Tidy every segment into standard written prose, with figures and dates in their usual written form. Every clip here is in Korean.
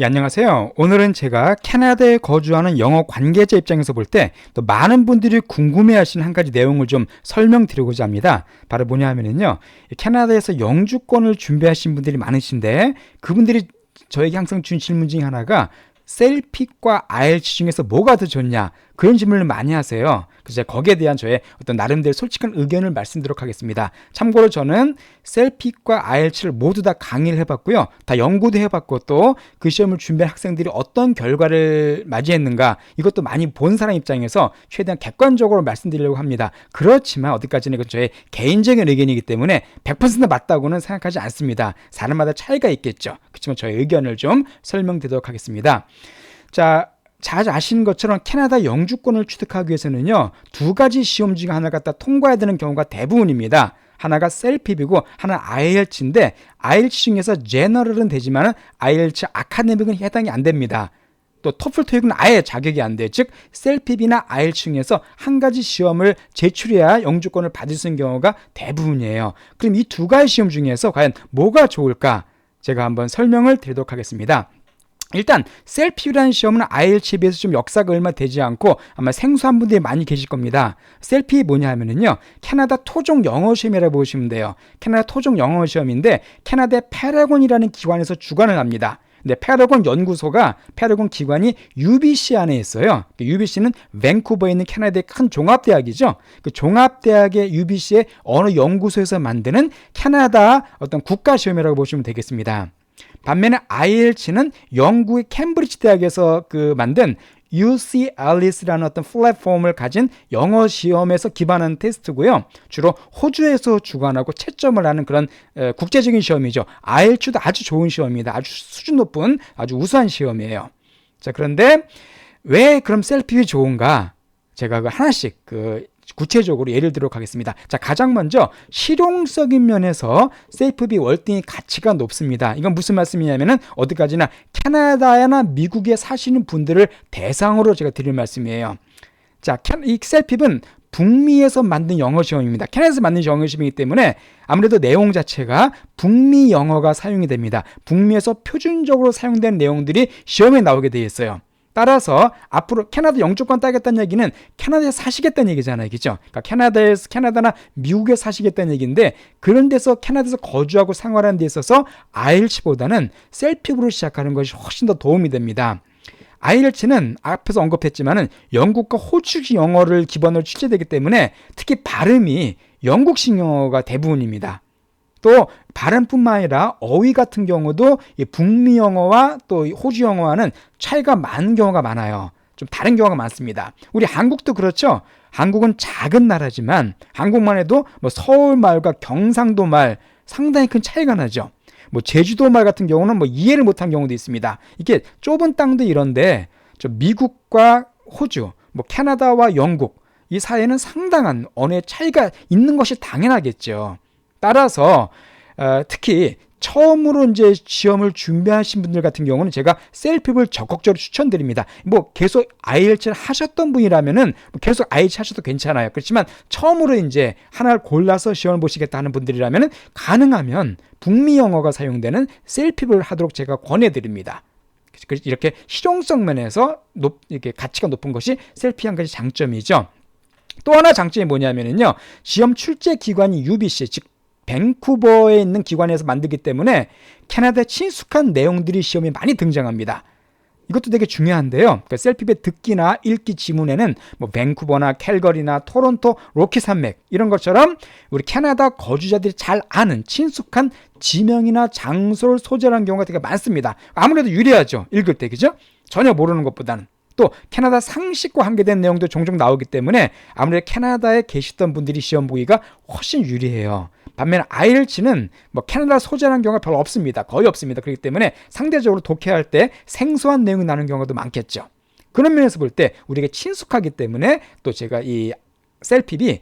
예, 안녕하세요. 오늘은 제가 캐나다에 거주하는 영어 관계자 입장에서 볼 때 또 많은 분들이 궁금해하시는 한 가지 내용을 좀 설명드리고자 합니다. 바로 뭐냐 하면요, 캐나다에서 영주권을 준비하신 분들이 많으신데 그분들이 저에게 항상 준 질문 중에 하나가 셀픽과 IELTS 중에서 뭐가 더 좋냐, 그런 질문을 많이 하세요. 그래서 제가 거기에 대한 저의 어떤 나름대로 솔직한 의견을 말씀드리도록 하겠습니다. 참고로 저는 셀픽과 IELTS를 모두 다 강의를 해봤고요, 다 연구도 해봤고, 또 그 시험을 준비한 학생들이 어떤 결과를 맞이했는가, 이것도 많이 본 사람 입장에서 최대한 객관적으로 말씀드리려고 합니다. 그렇지만 어디까지나 이건 저의 개인적인 의견이기 때문에 100% 맞다고는 생각하지 않습니다. 사람마다 차이가 있겠죠. 그렇지만 저의 의견을 좀 설명드리도록 하겠습니다. 자, 잘 아시는 것처럼 캐나다 영주권을 취득하기 위해서는요, 두 가지 시험 중에 하나를 갖다 통과해야 되는 경우가 대부분입니다. 하나가 셀픽이고 하나는 IELTS인데, IELTS 중에서 제너럴은 되지만 IELTS 아카데믹은 해당이 안 됩니다. 또 토플 토익은 아예 자격이 안 돼요. 즉 셀픽이나 IELTS 중에서 한 가지 시험을 제출해야 영주권을 받을 수 있는 경우가 대부분이에요. 그럼 이 두 가지 시험 중에서 과연 뭐가 좋을까? 제가 한번 설명을 드리도록 하겠습니다. 일단 셀픽이라는 시험은 IELTS에 비해서 좀 역사가 얼마 되지 않고 아마 생소한 분들이 많이 계실 겁니다. 셀픽이 뭐냐 하면은요, 캐나다 토종 영어 시험이라고 보시면 돼요. 캐나다 토종 영어 시험인데 캐나다의 패러곤이라는 기관에서 주관을 합니다. 근데 패러곤 연구소가, 패러곤 기관이 UBC 안에 있어요. UBC는 밴쿠버에 있는 캐나다의 큰 종합대학이죠. 그 종합대학의 UBC의 어느 연구소에서 만드는 캐나다 어떤 국가시험이라고 보시면 되겠습니다. 반면에 IELTS는 영국의 캠브리지 대학에서 만든 UC Alice라는 어떤 플랫폼을 가진 영어 시험에서 기반한 테스트고요. 주로 호주에서 주관하고 채점을 하는 그런 국제적인 시험이죠. IELTS도 아주 좋은 시험입니다. 아주 수준 높은 아주 우수한 시험이에요. 자, 그런데 왜 그럼 셀픽이 좋은가? 제가 하나씩 구체적으로 예를 들도록 하겠습니다. 자, 가장 먼저 실용적인 면에서 셀픽이 월등히 가치가 높습니다. 이건 무슨 말씀이냐면은 어디까지나 캐나다나 미국에 사시는 분들을 대상으로 제가 드릴 말씀이에요. 자, 이 셀픽은 북미에서 만든 영어 시험입니다. 캐나다에서 만든 영어 시험이기 때문에 아무래도 내용 자체가 북미 영어가 사용이 됩니다. 북미에서 표준적으로 사용되는 내용들이 시험에 나오게 되어 있어요. 따라서 앞으로 캐나다 영주권 따겠다는 얘기는 캐나다에 사시겠다는 얘기잖아요. 그죠? 그러니까 캐나다나 미국에 사시겠다는 얘기인데, 그런 데서 캐나다에서 거주하고 생활하는 데 있어서 IELTS보다는 셀픽으로 시작하는 것이 훨씬 더 도움이 됩니다. IELTS는 앞에서 언급했지만은 영국과 호주식 영어를 기반으로 출제되기 때문에 특히 발음이 영국식 영어가 대부분입니다. 또 발음뿐만 아니라 어휘 같은 경우도 북미 영어와 또 호주 영어와는 차이가 많은 경우가 많아요. 좀 다른 경우가 많습니다. 우리 한국도 그렇죠. 한국은 작은 나라지만 한국만 해도 서울 말과 경상도 말 상당히 큰 차이가 나죠. 제주도 말 같은 경우는 이해를 못한 경우도 있습니다. 이게 좁은 땅도 이런데 미국과 호주, 캐나다와 영국, 이 사이에는 상당한 언어의 차이가 있는 것이 당연하겠죠. 따라서 특히 처음으로 이제 시험을 준비하신 분들 같은 경우는 제가 셀픽을 적극적으로 추천드립니다. 계속 IELTS를 하셨던 분이라면은 계속 IELTS 하셔도 괜찮아요. 그렇지만 처음으로 이제 하나를 골라서 시험을 보시겠다 하는 분들이라면은 가능하면 북미 영어가 사용되는 셀픽을 하도록 제가 권해드립니다. 이렇게 실용성 면에서 이렇게 가치가 높은 것이 셀픽 한 가지 장점이죠. 또 하나 장점이 뭐냐면요, 시험 출제 기관이 UBC, 즉 밴쿠버에 있는 기관에서 만들기 때문에 캐나다에 친숙한 내용들이 시험에 많이 등장합니다. 이것도 되게 중요한데요. 그러니까 셀픽의 듣기나 읽기 지문에는 밴쿠버나 캘거리나 토론토, 로키 산맥 이런 것처럼 우리 캐나다 거주자들이 잘 아는 친숙한 지명이나 장소를 소재라는 경우가 되게 많습니다. 아무래도 유리하죠. 읽을 때, 그죠? 전혀 모르는 것보다는. 또 캐나다 상식과 관계된 내용도 종종 나오기 때문에 아무래도 캐나다에 계시던 분들이 시험 보기가 훨씬 유리해요. 반면 IELTS는 캐나다 소재라는 경우가 별로 없습니다. 거의 없습니다. 그렇기 때문에 상대적으로 독해할 때 생소한 내용이 나는 경우도 많겠죠. 그런 면에서 볼 때 우리에게 친숙하기 때문에 또 제가 이 셀픽이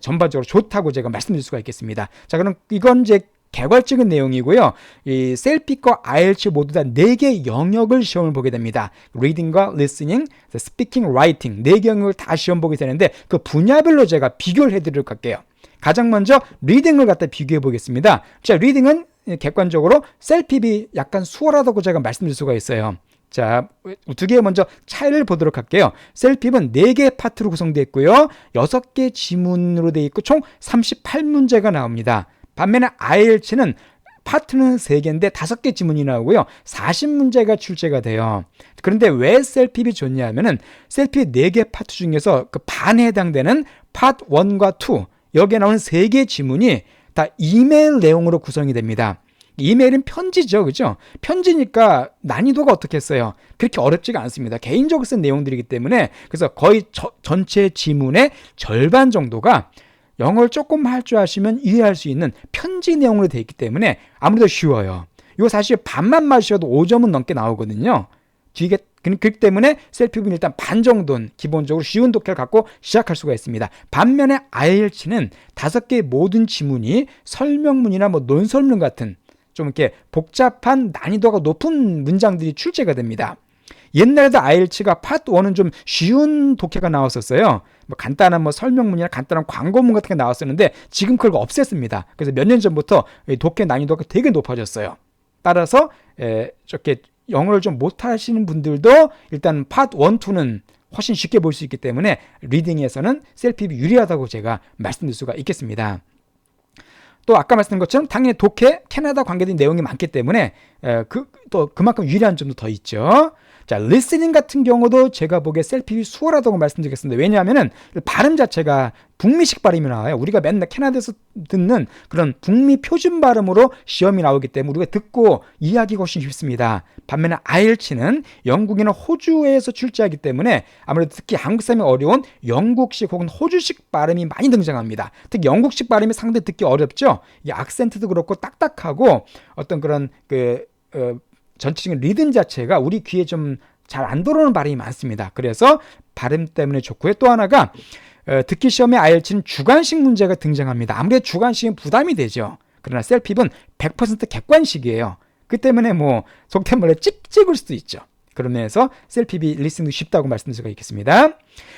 전반적으로 좋다고 제가 말씀드릴 수가 있겠습니다. 자, 그럼 이건 이제 개괄적인 내용이고요. 이 셀픽과 IELTS 모두 다 4개 영역을 시험을 보게 됩니다. 리딩과 리스닝, 스피킹, 라이팅 4개 영역을 다 시험 보게 되는데 그 분야별로 제가 비교를 해드리도록 할게요. 가장 먼저 리딩을 갖다 비교해 보겠습니다. 자, 리딩은 객관적으로 셀핍이 약간 수월하다고 제가 말씀드릴 수가 있어요. 자, 두 개 먼저 차이를 보도록 할게요. 셀핍은 4개 파트로 구성되어 있고요. 6개 지문으로 되어 있고 총 38문제가 나옵니다. 반면에 IELTS는 파트는 3개인데 5개 지문이 나오고요. 40문제가 출제가 돼요. 그런데 왜 셀핍이 좋냐면은 셀핍 4개 파트 중에서 그 반에 해당되는 파트 1과 2 여기에 나오는 3개 지문이 다 이메일 내용으로 구성이 됩니다. 이메일은 편지죠, 그죠? 편지니까 난이도가 어떻겠어요? 그렇게 어렵지가 않습니다. 개인적으로 쓴 내용들이기 때문에 그래서 거의 전체 지문의 절반 정도가 영어를 조금 할 줄 아시면 이해할 수 있는 편지 내용으로 되어 있기 때문에 아무래도 쉬워요. 이거 사실 반만 마셔도 5점은 넘게 나오거든요. 그렇기 때문에 셀핍은 일단 반 정도는 기본적으로 쉬운 독해를 갖고 시작할 수가 있습니다. 반면에 IELTS는 5개의 모든 지문이 설명문이나 뭐 논설문 같은 좀 이렇게 복잡한 난이도가 높은 문장들이 출제가 됩니다. 옛날에도 IELTS가 파트 1은 좀 쉬운 독해가 나왔었어요. 뭐 간단한 뭐 설명문이나 간단한 광고문 같은 게 나왔었는데 지금 그걸 없앴습니다. 그래서 몇 년 전부터 독해 난이도가 되게 높아졌어요. 따라서 저렇게 영어를 좀 못하시는 분들도 일단 파트 1, 2는 훨씬 쉽게 볼 수 있기 때문에 리딩에서는 셀핍이 유리하다고 제가 말씀드릴 수가 있겠습니다. 또 아까 말씀드린 것처럼 당연히 독해, 캐나다 관계된 내용이 많기 때문에 또 그만큼 유리한 점도 더 있죠. 자, 리스닝 같은 경우도 제가 보기에 셀핍이 수월하다고 말씀드리겠습니다. 왜냐하면은 발음 자체가 북미식 발음이 나와요. 우리가 맨날 캐나다에서 듣는 그런 북미 표준 발음으로 시험이 나오기 때문에 우리가 듣고 이해하기가 훨씬 쉽습니다. 반면에 IELTS는 영국이나 호주에서 출제하기 때문에 아무래도 특히 한국 사람이 어려운 영국식 혹은 호주식 발음이 많이 등장합니다. 특히 영국식 발음이 상당히 듣기 어렵죠. 이 악센트도 그렇고 딱딱하고 어떤 그런 전체적인 리듬 자체가 우리 귀에 좀 잘 안 들어오는 발음이 많습니다. 그래서 발음 때문에 좋고요. 또 하나가 듣기 시험에 IELTS는 주관식 문제가 등장합니다. 아무래도 주관식은 부담이 되죠. 그러나 셀핍은 100% 객관식이에요. 그 때문에 뭐 속된 말로 찍찍을 수도 있죠. 그런 면에서 셀핍이 리스닝도 쉽다고 말씀드릴 수가 있겠습니다.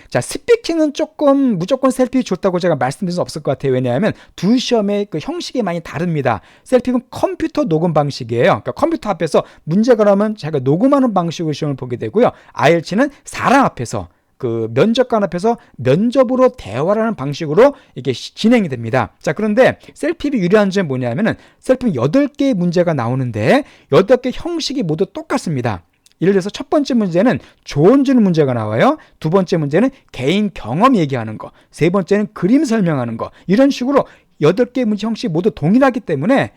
자, 스피킹은 조금 무조건 셀핍이 좋다고 제가 말씀드릴 수 없을 것 같아요. 왜냐하면 두 시험의 그 형식이 많이 다릅니다. 셀핍은 컴퓨터 녹음 방식이에요. 그러니까 컴퓨터 앞에서 문제가 나오면 제가 녹음하는 방식으로 시험을 보게 되고요. IELTS는 사람 앞에서 그 면접관 앞에서 면접으로 대화를 하는 방식으로 이게 진행이 됩니다. 자, 그런데 셀핍이 유리한 점은 뭐냐면은 셀핍은 8개의 문제가 나오는데 8개 형식이 모두 똑같습니다. 예를 들어서 첫 번째 문제는 조언 주는 문제가 나와요. 두 번째 문제는 개인 경험 얘기하는 거. 세 번째는 그림 설명하는 거. 이런 식으로 8개의 문제 형식이 모두 동일하기 때문에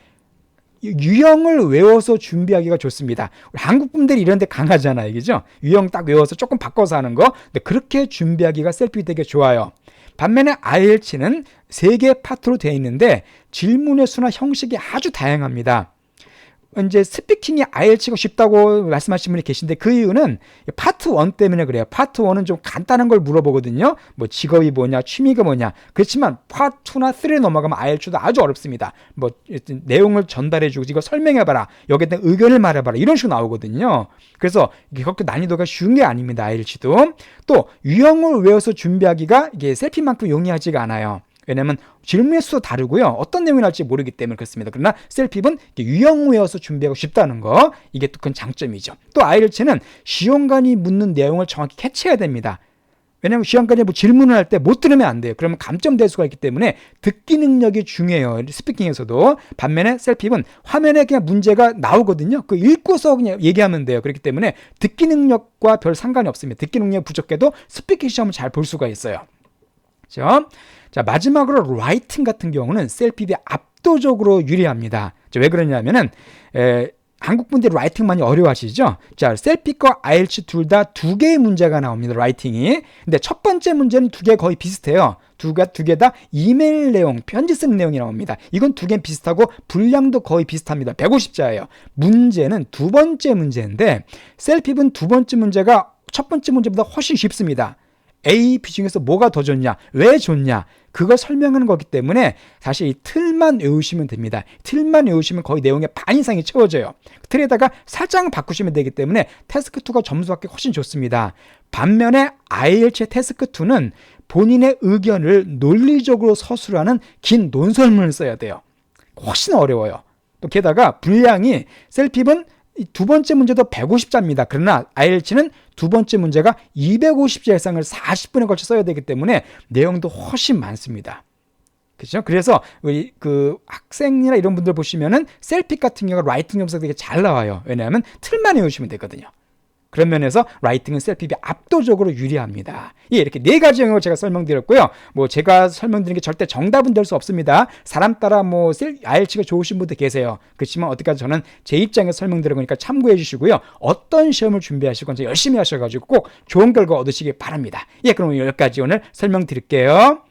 유형을 외워서 준비하기가 좋습니다. 우리 한국 분들이 이런 데 강하잖아요. 그죠? 유형 딱 외워서 조금 바꿔서 하는 거. 근데 그렇게 준비하기가 셀핍이 되게 좋아요. 반면에 IELTS는 3개 파트로 되어 있는데 질문의 수나 형식이 아주 다양합니다. 이제 스피킹이 IELTS가 쉽다고 말씀하시는 분이 계신데 그 이유는 파트 1 때문에 그래요. 파트 1은 좀 간단한 걸 물어보거든요. 뭐 직업이 뭐냐, 취미가 뭐냐. 그렇지만 파트 2나 3를 넘어가면 IELTS도 아주 어렵습니다. 뭐 내용을 전달해주고 이거 설명해봐라. 여기에 대한 의견을 말해봐라. 이런 식으로 나오거든요. 그래서 이게 그렇게 난이도가 쉬운 게 아닙니다. IELTS도. 또 유형을 외워서 준비하기가 이게 셀핍만큼 용이하지가 않아요. 왜냐하면 질문의 수도 다르고요. 어떤 내용이 나올지 모르기 때문에 그렇습니다. 그러나 셀핍은 유형 외워서 준비하고 쉽다는 거, 이게 또 큰 장점이죠. 또 IELTS는 시험관이 묻는 내용을 정확히 캐치해야 됩니다. 왜냐하면 시험관이 뭐 질문을 할 때 못 들으면 안 돼요. 그러면 감점될 수가 있기 때문에 듣기 능력이 중요해요. 스피킹에서도. 반면에 셀핍은 화면에 그냥 문제가 나오거든요. 그 읽고서 그냥 얘기하면 돼요. 그렇기 때문에 듣기 능력과 별 상관이 없습니다. 듣기 능력이 부족해도 스피킹 시험을 잘 볼 수가 있어요. 그렇죠? 자, 마지막으로 라이팅 같은 경우는 셀핍이 압도적으로 유리합니다. 왜 그러냐면은 한국 분들이 라이팅 많이 어려워하시죠? 자, 셀핍과 IELTS 둘 다 2개의 문제가 나옵니다. 라이팅이. 근데 첫 번째 문제는 2개 거의 비슷해요. 두 개 다 이메일 내용, 편지 쓰는 내용이 나옵니다. 이건 2개는 비슷하고 분량도 거의 비슷합니다. 150자예요. 문제는 두 번째 문제인데 셀핍은 두 번째 문제가 첫 번째 문제보다 훨씬 쉽습니다. A, B 중에서 뭐가 더 좋냐? 왜 좋냐? 그걸 설명하는 거기 때문에 사실 이 틀만 외우시면 됩니다. 틀만 외우시면 거의 내용의 반 이상이 채워져요. 틀에다가 살짝 바꾸시면 되기 때문에 태스크2가 점수 받기 훨씬 좋습니다. 반면에 IELTS 태스크2는 본인의 의견을 논리적으로 서술하는 긴 논설문을 써야 돼요. 훨씬 어려워요. 또 게다가 분량이 셀핍은 두 번째 문제도 150자입니다. 그러나 IELTS는 두 번째 문제가 250자 이상을 40분에 걸쳐 써야 되기 때문에 내용도 훨씬 많습니다. 그렇죠? 그래서 우리 그 학생이나 이런 분들 보시면은 셀핍 같은 경우가 라이팅 점수가 되게 잘 나와요. 왜냐하면 틀만 외우시면 되거든요. 그런 면에서 라이팅은 셀핍이 압도적으로 유리합니다. 예, 이렇게 네 가지 영역을 제가 설명드렸고요. 뭐 제가 설명드린 게 절대 정답은 될 수 없습니다. 사람 따라 뭐 IELTS가 좋으신 분도 계세요. 그렇지만 어떻게까지 저는 제 입장에서 설명드린 거니까 참고해 주시고요. 어떤 시험을 준비하실 건지 열심히 하셔가지고 꼭 좋은 결과 얻으시기 바랍니다. 예, 그럼 여기까지 오늘 설명드릴게요.